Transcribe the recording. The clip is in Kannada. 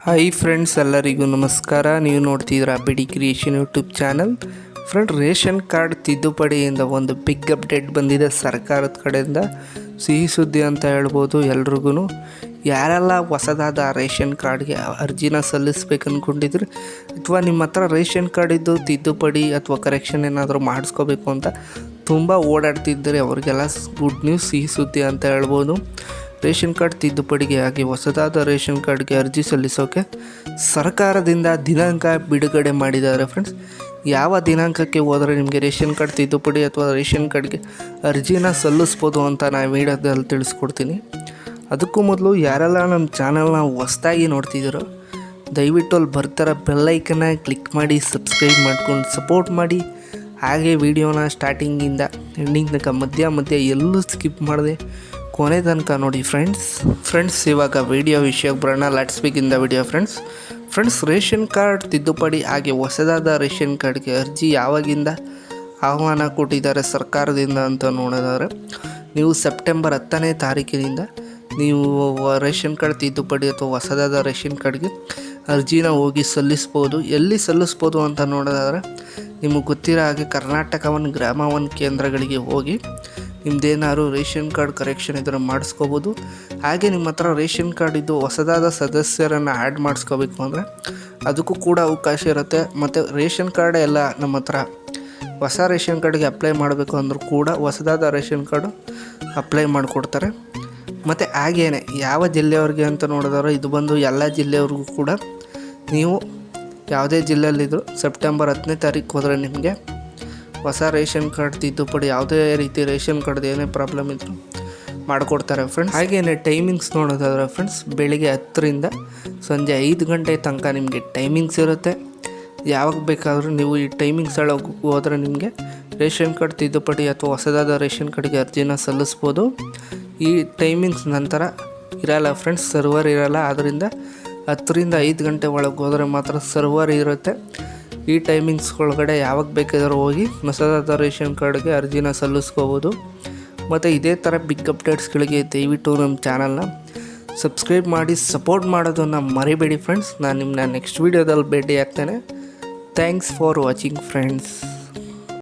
ಹಾಯ್ ಫ್ರೆಂಡ್ಸ್, ಎಲ್ಲರಿಗೂ ನಮಸ್ಕಾರ. ನೀವು ನೋಡ್ತಿದ್ದೀರಾ BD creation YouTube channel. Friend, ration card ತಿದ್ದುಪಡಿಯಿಂದ ಒಂದು ಬಿಗ್ ಅಪ್ಡೇಟ್ ಬಂದಿದೆ ಸರ್ಕಾರದ ಕಡೆಯಿಂದ. ಸಿಹಿ ಸುದ್ದಿ ಅಂತ ಹೇಳ್ಬೋದು ಎಲ್ರಿಗೂ. ಯಾರೆಲ್ಲ ಹೊಸದಾದ ರೇಷನ್ ಕಾರ್ಡ್ಗೆ ಅರ್ಜಿನ ಸಲ್ಲಿಸ್ಬೇಕು ಅಂದ್ಕೊಂಡಿದ್ರು ಅಥವಾ ನಿಮ್ಮ ಹತ್ರ ರೇಷನ್ ಕಾರ್ಡ್ ಇದ್ದು ತಿದ್ದುಪಡಿ ಅಥವಾ ಕರೆಕ್ಷನ್ ಏನಾದರೂ ಮಾಡಿಸ್ಕೋಬೇಕು ಅಂತ ತುಂಬ ಓಡಾಡ್ತಿದ್ದರೆ ಅವರಿಗೆಲ್ಲ ಗುಡ್ ನ್ಯೂಸ್, ಸಿಹಿ ಸುದ್ದಿ ಅಂತ ಹೇಳ್ಬೋದು. ರೇಷನ್ ಕಾರ್ಡ್ ತಿದ್ದುಪಡಿಗೆ ಹಾಗೆ ಹೊಸದಾದ ರೇಷನ್ ಕಾರ್ಡ್ಗೆ ಅರ್ಜಿ ಸಲ್ಲಿಸೋಕೆ ಸರ್ಕಾರದಿಂದ ದಿನಾಂಕ ಬಿಡುಗಡೆ ಮಾಡಿದ್ದಾರೆ. ಫ್ರೆಂಡ್ಸ್, ಯಾವ ದಿನಾಂಕಕ್ಕೆ ಹೋದರೆ ನಿಮಗೆ ರೇಷನ್ ಕಾರ್ಡ್ ತಿದ್ದುಪಡಿ ಅಥವಾ ರೇಷನ್ ಕಾರ್ಡ್ಗೆ ಅರ್ಜಿನ ಸಲ್ಲಿಸ್ಬೋದು ಅಂತ ನಾನು ವಿಡಿಯೋದಲ್ಲಿ ತಿಳಿಸ್ಕೊಡ್ತೀನಿ. ಅದಕ್ಕೂ ಮೊದಲು ಯಾರೆಲ್ಲ ನಮ್ಮ ಚಾನಲ್ನ ಹೊಸ್ದಾಗಿ ನೋಡ್ತಿದ್ದೀರೋ ದಯವಿಟ್ಟು ಅಲ್ಲಿ ಬರ್ತಾರ ಬೆಲ್ಲೈಕನ್ನ ಕ್ಲಿಕ್ ಮಾಡಿ ಸಬ್ಸ್ಕ್ರೈಬ್ ಮಾಡ್ಕೊಂಡು ಸಪೋರ್ಟ್ ಮಾಡಿ. ಹಾಗೆ ವಿಡಿಯೋನ ಸ್ಟಾರ್ಟಿಂಗಿಂದ ಎಂಡಿಂಗ್ ತನಕ ಮಧ್ಯ ಎಲ್ಲೂ ಸ್ಕಿಪ್ ಮಾಡಿದೆ ಕೊನೆ ತನಕ ನೋಡಿ ಫ್ರೆಂಡ್ಸ್. ಇವಾಗ ವಿಡಿಯೋ ವಿಷಯಕ್ಕೆ ಬರೋಣ. Let's begin the video friends. Ration card ತಿದ್ದುಪಡಿ ಹಾಗೆ ಹೊಸದಾದ ರೇಷನ್ ಕಾರ್ಡ್ಗೆ ಅರ್ಜಿ ಯಾವಾಗಿಂದ ಆಹ್ವಾನ ಕೊಟ್ಟಿದ್ದಾರೆ ಸರ್ಕಾರದಿಂದ ಅಂತ ನೋಡೋದಾದ್ರೆ, ನೀವು ಸೆಪ್ಟೆಂಬರ್ 10ನೇ ತಾರೀಕಿನಿಂದ ನೀವು ರೇಷನ್ ಕಾರ್ಡ್ ತಿದ್ದುಪಡಿ ಅಥವಾ ಹೊಸದಾದ ರೇಷನ್ ಕಾರ್ಡ್ಗೆ ಅರ್ಜಿನ ಹೋಗಿ ಸಲ್ಲಿಸ್ಬೋದು. ಎಲ್ಲಿ ಸಲ್ಲಿಸ್ಬೋದು ಅಂತ ನೋಡೋದಾದ್ರೆ, ನಿಮಗೆ ಗೊತ್ತಿರೋ ಹಾಗೆ ಕರ್ನಾಟಕ ಗ್ರಾಮ ಕೇಂದ್ರಗಳಿಗೆ ಹೋಗಿ ನಿಮ್ಮದೇನಾದ್ರು ರೇಷನ್ ಕಾರ್ಡ್ ಕರೆಕ್ಷನ್ ಇದ್ದರೆ ಮಾಡಿಸ್ಕೋಬೋದು. ಹಾಗೆ ನಿಮ್ಮ ಹತ್ರ ರೇಷನ್ ಕಾರ್ಡ್ ಇದ್ದು ಹೊಸದಾದ ಸದಸ್ಯರನ್ನು ಆ್ಯಡ್ ಮಾಡಿಸ್ಕೋಬೇಕು ಅಂದರೆ ಅದಕ್ಕೂ ಕೂಡ ಅವಕಾಶ ಇರುತ್ತೆ. ಮತ್ತು ರೇಷನ್ ಕಾರ್ಡ್ ಎಲ್ಲ ನಮ್ಮ ಹತ್ರ ಹೊಸ ರೇಷನ್ ಕಾರ್ಡ್ಗೆ ಅಪ್ಲೈ ಮಾಡಬೇಕು ಅಂದರೂ ಕೂಡ ಹೊಸದಾದ ರೇಷನ್ ಕಾರ್ಡು ಅಪ್ಲೈ ಮಾಡಿಕೊಡ್ತಾರೆ. ಮತ್ತು ಹಾಗೇನೆ ಯಾವ ಜಿಲ್ಲೆಯವ್ರಿಗೆ ಅಂತ ನೋಡಿದ್ರೆ, ಇದು ಬಂದು ಎಲ್ಲ ಜಿಲ್ಲೆಯವ್ರಿಗೂ ಕೂಡ ನೀವು ಯಾವುದೇ ಜಿಲ್ಲೆಯಲ್ಲಿದ್ದರೂ ಸೆಪ್ಟೆಂಬರ್ 10ನೇ ತಾರೀಕು ಹೋದರೆ ನಿಮಗೆ ಹೊಸ ರೇಷನ್ ಕಾರ್ಡ್ ತಿದ್ದುಪಡಿ ಯಾವುದೇ ರೀತಿ ರೇಷನ್ ಕಾರ್ಡ್ದು ಏನೇ ಪ್ರಾಬ್ಲಮ್ ಇದ್ದರೂ ಮಾಡಿಕೊಡ್ತಾರೆ ಫ್ರೆಂಡ್ಸ್. ಹಾಗೆಯೇ ಟೈಮಿಂಗ್ಸ್ ನೋಡೋದಾದ್ರೆ ಫ್ರೆಂಡ್ಸ್, ಬೆಳಿಗ್ಗೆ 10ರಿಂದ ಸಂಜೆ 5 ಗಂಟೆ ತನಕ ನಿಮಗೆ ಟೈಮಿಂಗ್ಸ್ ಇರುತ್ತೆ. ಯಾವಾಗ ಬೇಕಾದರೂ ನೀವು ಈ ಟೈಮಿಂಗ್ಸ್ ಒಳಗೆ ಹೋದರೆ ನಿಮಗೆ ರೇಷನ್ ಕಾರ್ಡ್ ತಿದ್ದುಪಡಿ ಅಥವಾ ಹೊಸದಾದ ರೇಷನ್ ಕಾರ್ಡ್ಗೆ ಅರ್ಜಿನ ಸಲ್ಲಿಸ್ಬೋದು. ಈ ಟೈಮಿಂಗ್ಸ್ ನಂತರ ಇರಲ್ಲ ಫ್ರೆಂಡ್ಸ್, ಸರ್ವರ್ ಇರಲ್ಲ. ಆದ್ದರಿಂದ 10ರಿಂದ 5 ಗಂಟೆ ಒಳಗೆ ಹೋದರೆ ಮಾತ್ರ ಸರ್ವರ್ ಇರುತ್ತೆ. ಈ ಟೈಮಿಂಗ್ಸ್ ಒಳಗಡೆ ಯಾವಾಗ ಬೇಕಾದರೂ ಹೋಗಿ ಹೊಸದಾದ ರೇಷನ್ ಕಾರ್ಡ್ಗೆ ಅರ್ಜಿನ ಸಲ್ಲಿಸ್ಕೋಬೋದು. ಮತ್ತು ಇದೇ ಥರ ಬಿಗ್ ಅಪ್ಡೇಟ್ಸ್ಗಳಿಗೆ ದಯವಿಟ್ಟು ನಮ್ಮ ಚಾನಲ್ನ ಸಬ್ಸ್ಕ್ರೈಬ್ ಮಾಡಿ ಸಪೋರ್ಟ್ ಮಾಡೋದನ್ನು ಮರಿಬೇಡಿ ಫ್ರೆಂಡ್ಸ್. ನಾನು ನಿಮ್ಮನ್ನ ನೆಕ್ಸ್ಟ್ ವೀಡಿಯೋದಲ್ಲಿ ಭೇಟಿ ಆಗ್ತೇನೆ. Thanks for watching friends.